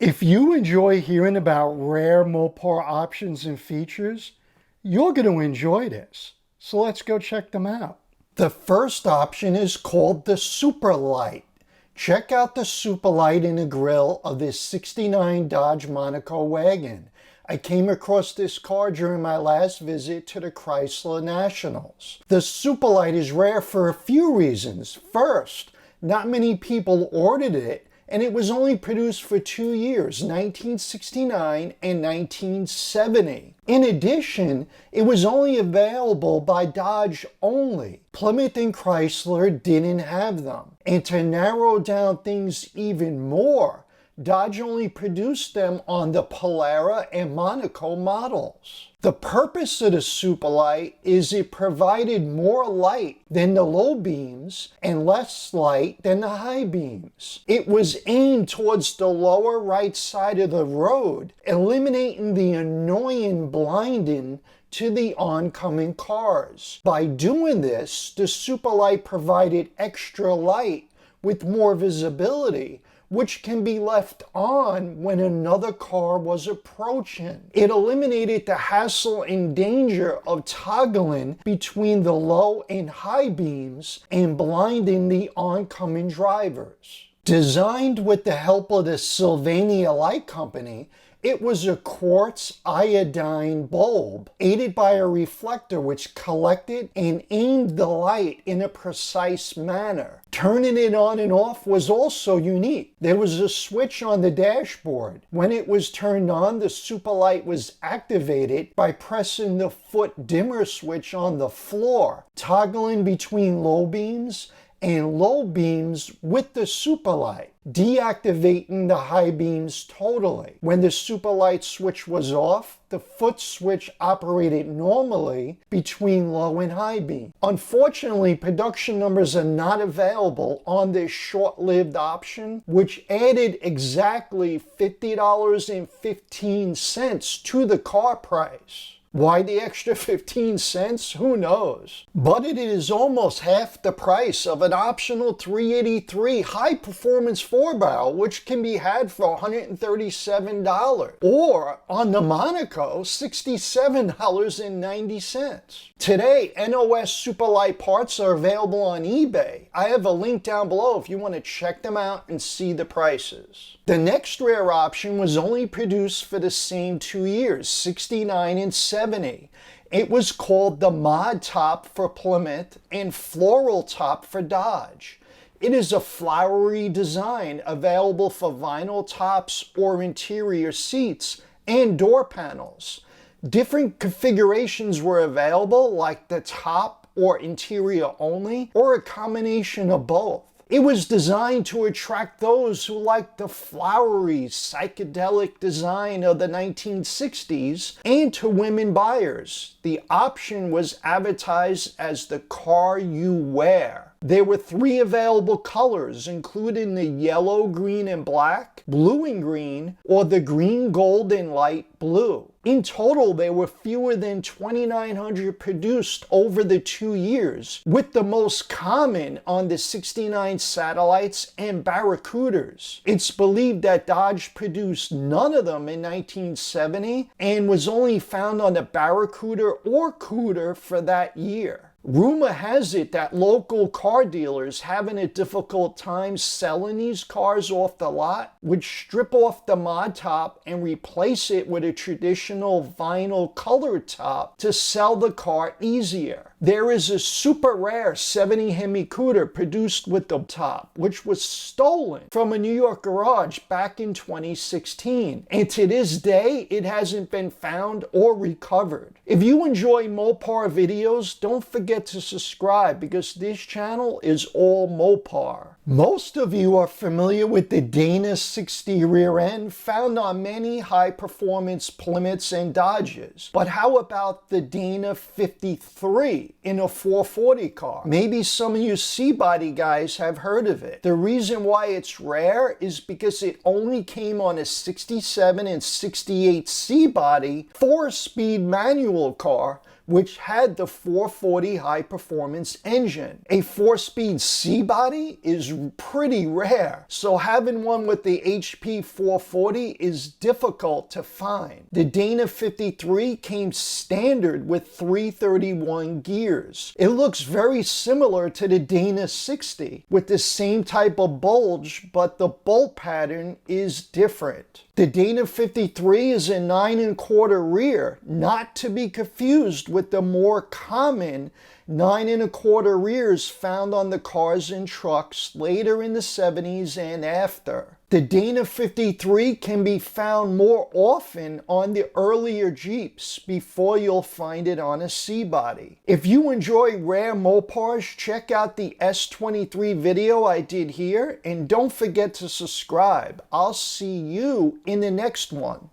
If you enjoy hearing about rare Mopar options and features, you're going to enjoy this. So let's go check them out. The first option is called the super-lite. Check out the super-lite in the grille of this '69 Dodge Monaco wagon. I came across this car during my last visit to the Chrysler Nationals. The super-lite is rare for a few reasons. First, not many people ordered it, and it was only produced for 2 years, 1969 and 1970. In addition, it was only available by Dodge only. Plymouth and Chrysler didn't have them. And to narrow down things even more, Dodge only produced them on the Polara and Monaco models. The purpose of the super-lite is it provided more light than the low beams and less light than the high beams. It was aimed towards the lower right side of the road, eliminating the annoying blinding to the oncoming cars. By doing this, the super-lite provided extra light with more visibility, which can be left on when another car was approaching. It eliminated the hassle and danger of toggling between the low and high beams and blinding the oncoming drivers. Designed with the help of the Sylvania Light Company, it was a quartz iodine bulb, aided by a reflector which collected and aimed the light in a precise manner. Turning it on and off was also unique. There was a switch on the dashboard. When it was turned on, the super-lite was activated by pressing the foot dimmer switch on the floor, toggling between low beams and low beams with the super-lite, deactivating the high beams totally. When the super-lite switch was off, the foot switch operated normally between low and high beam. Unfortunately, production numbers are not available on this short-lived option, which added exactly $50.15 to the car price. Why the extra 15 cents? Who knows? But it is almost half the price of an optional 383 high-performance 4-barrel, which can be had for $137. Or, on the Monaco, $67.90. Today, NOS super-lite parts are available on eBay. I have a link down below if you want to check them out and see the prices. The next rare option was only produced for the same 2 years, 69 and 70. It was called the Mod Top for Plymouth and Floral Top for Dodge. It is a flowery design available for vinyl tops or interior seats and door panels. Different configurations were available, like the top or interior only, or a combination of both. It was designed to attract those who liked the flowery, psychedelic design of the 1960s and to women buyers. The option was advertised as the car you wear. There were 3 available colors, including the yellow, green, and black, blue and green, or the green, gold, and light blue. In total, there were fewer than 2,900 produced over the 2 years, with the most common on the '69 Satellites and Barracudas. It's believed that Dodge produced none of them in 1970 and was only found on the Barracuda or Cuda for that year. Rumor has it that local car dealers having a difficult time selling these cars off the lot would strip off the mod top and replace it with a traditional vinyl colored top to sell the car easier. There is a super rare 70 Hemi Cuda produced with the top, which was stolen from a New York garage back in 2016. And to this day, it hasn't been found or recovered. If you enjoy Mopar videos, don't forget to subscribe because this channel is all Mopar. Most of you are familiar with the Dana 60 rear end found on many high-performance Plymouths and Dodges. But how about the Dana 53 in a 440 car? Maybe some of you C-body guys have heard of it. The reason why it's rare is because it only came on a 67 and 68 C-body 4-speed manual car which had the 440 high-performance engine. A 4-speed C-body is pretty rare, so having one with the HP 440 is difficult to find. The Dana 53 came standard with 331 gears. It looks very similar to the Dana 60 with the same type of bulge, but the bolt pattern is different. The Dana 53 is a 9¼ rear, not to be confused with the more common 9¼ rears found on the cars and trucks later in the 70s and after. The Dana 53 can be found more often on the earlier Jeeps before you'll find it on a C-body. If you enjoy rare Mopars, check out the S23 video I did here, and don't forget to subscribe. I'll see you in the next one.